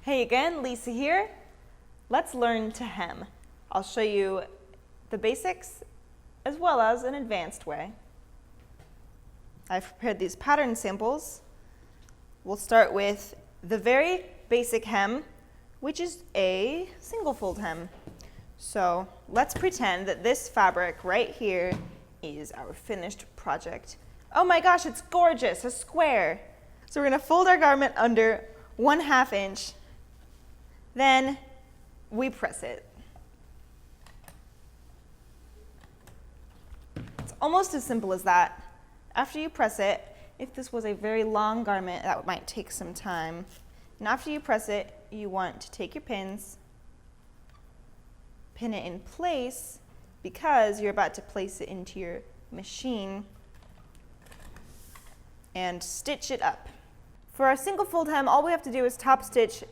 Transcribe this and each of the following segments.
Hey again, Lisa here. Let's learn to hem. I'll show you the basics as well as an advanced way. I've prepared these pattern samples. We'll start with the very basic hem, which is a single fold hem. So let's pretend that this fabric right here is our finished project. Oh my gosh, it's gorgeous, a square. So we're going to fold our garment under 1/2 inch. Then we press it. It's almost as simple as that. After you press it, if this was a very long garment, that might take some time. And after you press it, you want to take your pins, pin it in place because you're about to place it into your machine and stitch it up. For our single fold hem, all we have to do is top stitch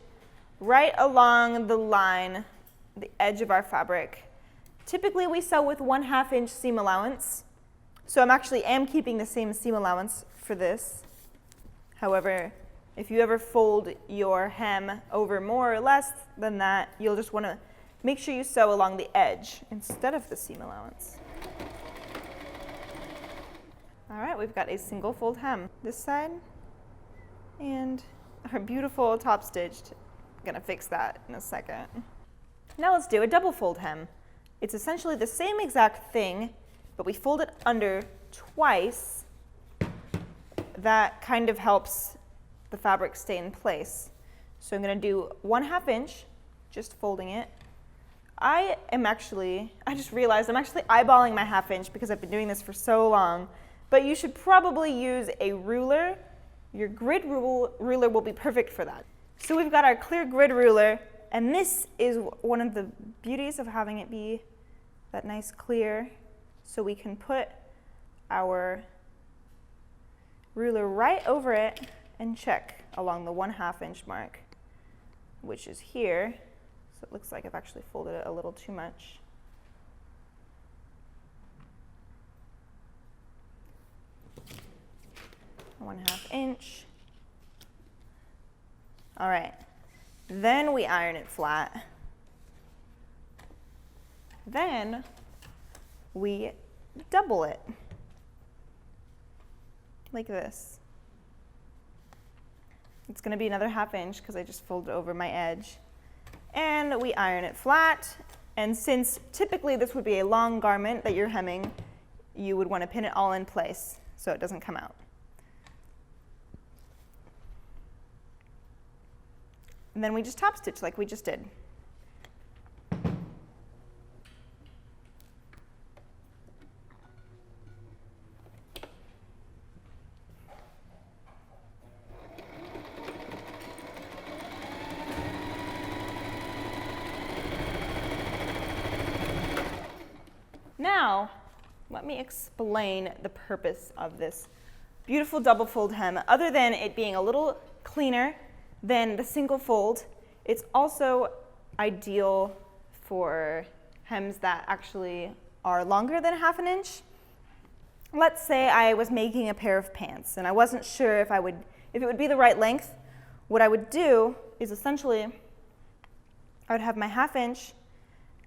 right along the line, the edge of our fabric. Typically we sew with 1/2 inch seam allowance, so I am keeping the same seam allowance for this. However, if you ever fold your hem over more or less than that, you'll just want to make sure you sew along the edge instead of the seam allowance. All right, we've got a single fold hem this side and our beautiful top stitched. I'm gonna fix that in a second. Now let's do a double fold hem. It's essentially the same exact thing, but we fold it under twice. That kind of helps the fabric stay in place. So I'm gonna do 1/2 inch, just folding it. I just realized I'm actually eyeballing my 1/2 inch because I've been doing this for so long, but you should probably use a ruler. Your grid ruler will be perfect for that. So we've got our clear grid ruler, and this is one of the beauties of having it be that nice clear, so we can put our ruler right over it and check along the 1/2 inch mark, which is here. So it looks like I've actually folded it a little too much. .5 inch. All right, then we iron it flat. Then we double it, like this. It's gonna be another 1/2 inch because I just folded over my edge. And we iron it flat, and since typically this would be a long garment that you're hemming, you would want to pin it all in place so it doesn't come out. And then we just top stitch like we just did. Now, let me explain the purpose of this beautiful double fold hem. Other than it being a little cleaner than the single fold, it's also ideal for hems that actually are longer than 1/2 inch. Let's say I was making a pair of pants and I wasn't sure if it would be the right length. What I would do is essentially I would have my 1/2 inch,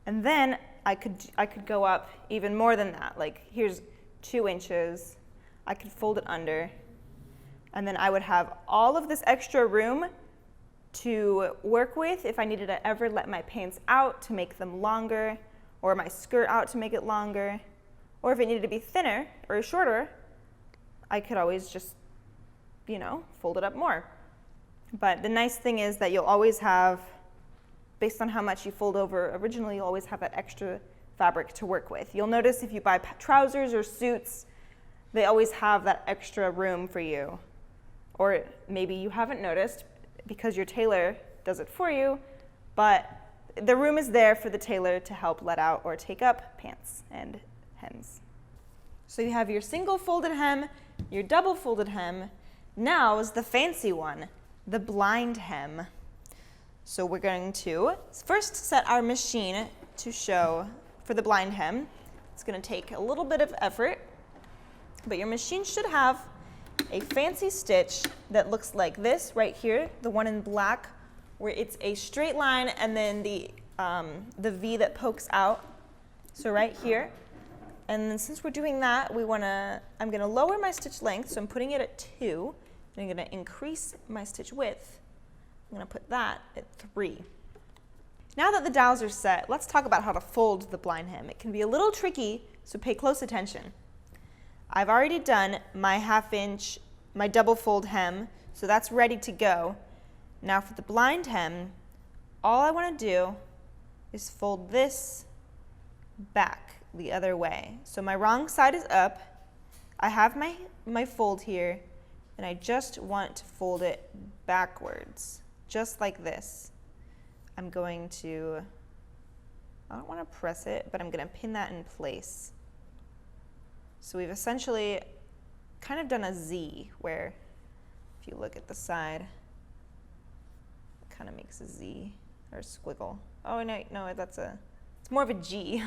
and then I could go up even more than that. Like here's 2 inches. I could fold it under, and then I would have all of this extra room to work with if I needed to ever let my pants out to make them longer, or my skirt out to make it longer, or if it needed to be thinner or shorter, I could always just, fold it up more. But the nice thing is that you'll always have, based on how much you fold over originally, you'll always have that extra fabric to work with. You'll notice if you buy trousers or suits, they always have that extra room for you. Or maybe you haven't noticed because your tailor does it for you, but the room is there for the tailor to help let out or take up pants and hems. So you have your single folded hem, your double folded hem. Now is the fancy one, the blind hem. So we're going to first set our machine to show for the blind hem. It's going to take a little bit of effort, but your machine should have a fancy stitch that looks like this right here. The one in black where it's a straight line and then the V that pokes out. So right here. And then since we're doing that, I'm going to lower my stitch length, so I'm putting it at 2. And I'm going to increase my stitch width. I'm going to put that at 3. Now that the dowels are set, let's talk about how to fold the blind hem. It can be a little tricky, so pay close attention. I've already done my 1/2 inch, my double fold hem, so that's ready to go. Now for the blind hem, all I want to do is fold this back the other way. So my wrong side is up. I have my fold here, and I just want to fold it backwards, just like this. I'm going to, I don't want to press it, but I'm going to pin that in place. So we've essentially kind of done a Z, where if you look at the side, it kind of makes a Z or a squiggle. Oh no, it's more of a G.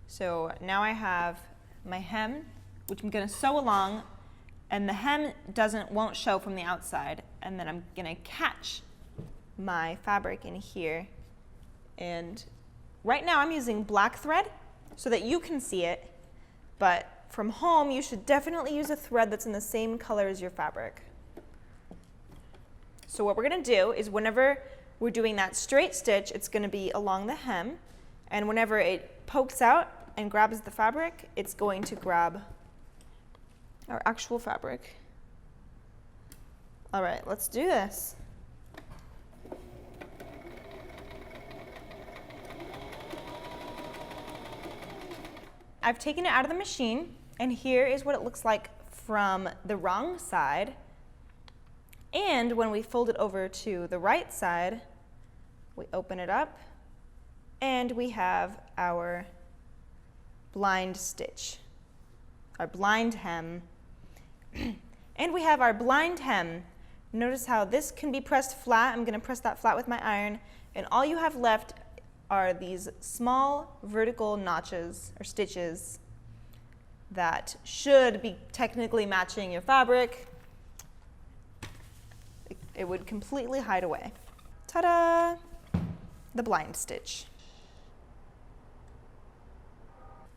So now I have my hem, which I'm going to sew along, and the hem won't show from the outside. And then I'm going to catch my fabric in here. And right now I'm using black thread so that you can see it, but from home you should definitely use a thread that's in the same color as your fabric. So what we're going to do is whenever we're doing that straight stitch, it's going to be along the hem, and whenever it pokes out and grabs the fabric, it's going to grab our actual fabric. All right, let's do this. I've taken it out of the machine, and here is what it looks like from the wrong side. And when we fold it over to the right side, we open it up, and we have our blind stitch, our blind hem. And we have our blind hem. Notice how this can be pressed flat. I'm going to press that flat with my iron, and all you have left are these small vertical notches or stitches that should be technically matching your fabric. It would completely hide away. Ta-da! The blind stitch.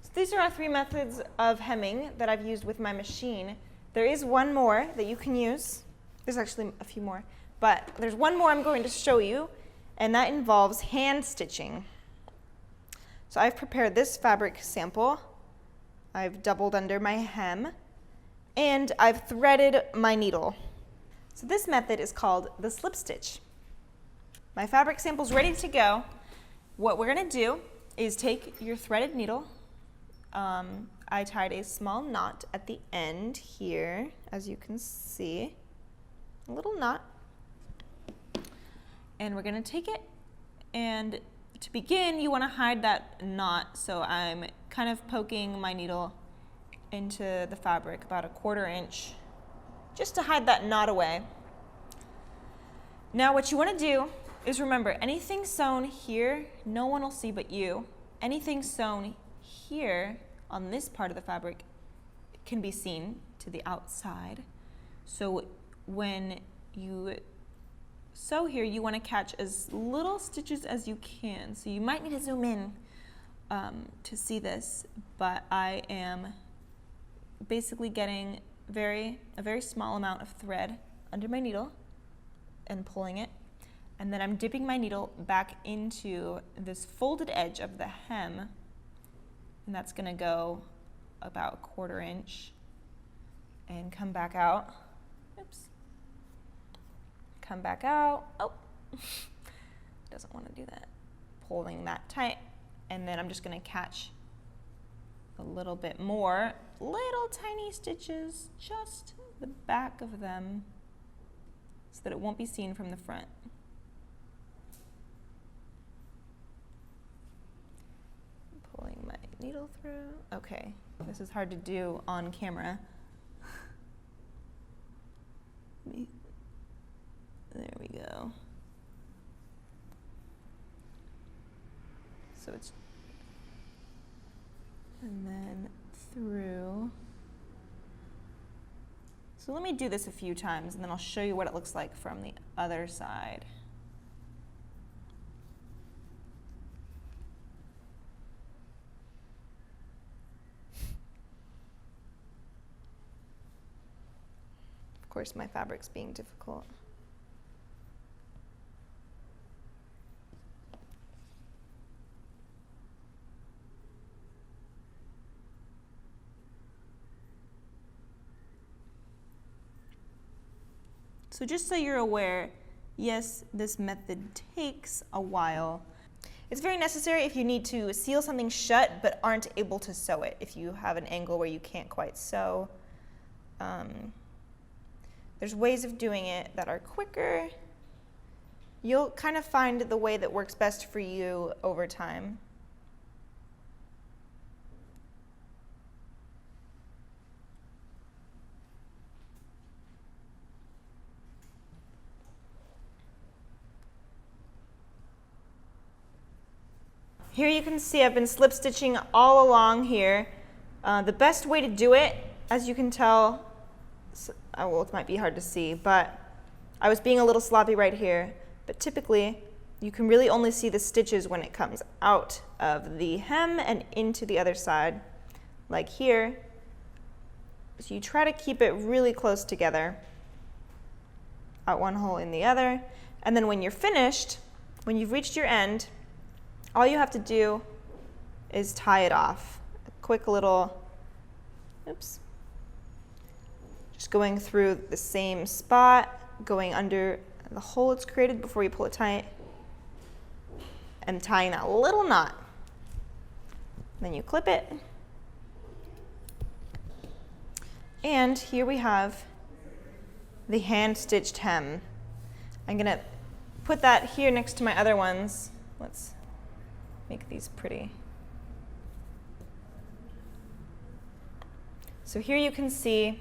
So these are our 3 methods of hemming that I've used with my machine. There is one more that you can use. There's actually a few more, but there's one more I'm going to show you, and that involves hand stitching. So I've prepared this fabric sample. I've doubled under my hem, and I've threaded my needle. So this method is called the slip stitch. My fabric sample's ready to go. What we're going to do is take your threaded needle. I tied a small knot at the end here, as you can see, a little knot. And we're going to take it, and to begin, you want to hide that knot. So I'm kind of poking my needle into the fabric about a 1/4 inch, just to hide that knot away. Now what you want to do is remember, anything sewn here, no one will see but you. Anything sewn here on this part of the fabric can be seen to the outside. So when you sew here, you want to catch as little stitches as you can. So you might need to zoom in to see this, but I am basically getting a very small amount of thread under my needle and pulling it. And then I'm dipping my needle back into this folded edge of the hem, and that's going to go about a 1/4 inch and come back out. Oops. Come back out. Oh, doesn't want to do that. Pulling that tight, and then I'm just going to catch a little bit more, little tiny stitches, just the back of them, so that it won't be seen from the front. Pulling my needle through. Okay, this is hard to do on camera. There we go. it's, and then through. So let me do this a few times and then I'll show you what it looks like from the other side. Of course, my fabric's being difficult. So just so you're aware, yes, this method takes a while. It's very necessary if you need to seal something shut but aren't able to sew it, if you have an angle where you can't quite sew. There's ways of doing it that are quicker. You'll kind of find the way that works best for you over time. Here you can see I've been slip stitching all along here. The best way to do it, as you can tell, well, it might be hard to see, but I was being a little sloppy right here, but typically you can really only see the stitches when it comes out of the hem and into the other side, like here. So you try to keep it really close together, out one hole in the other, and then when you're finished, when you've reached your end, all you have to do is tie it off. A quick little, oops, just going through the same spot, going under the hole it's created before you pull it tight, and tying that little knot. Then you clip it. And here we have the hand-stitched hem. I'm gonna put that here next to my other ones. Let's make these pretty. So here you can see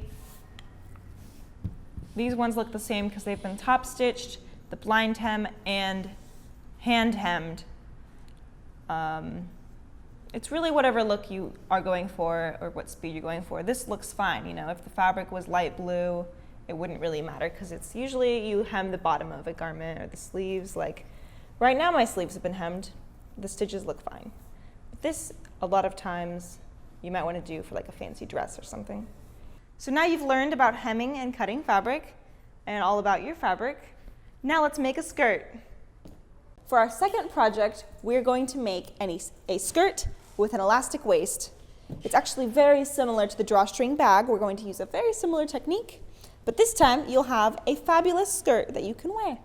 these ones look the same because they've been top stitched, the blind hem, and hand hemmed. It's really whatever look you are going for or what speed you're going for. This looks fine. You know, if the fabric was light blue, it wouldn't really matter because it's usually you hem the bottom of a garment or the sleeves. Like right now my sleeves have been hemmed. The stitches look fine. But this, a lot of times, you might want to do for like a fancy dress or something. So now you've learned about hemming and cutting fabric and all about your fabric. Now let's make a skirt. For our second project, we're going to make a skirt with an elastic waist. It's actually very similar to the drawstring bag. We're going to use a very similar technique, but this time you'll have a fabulous skirt that you can wear.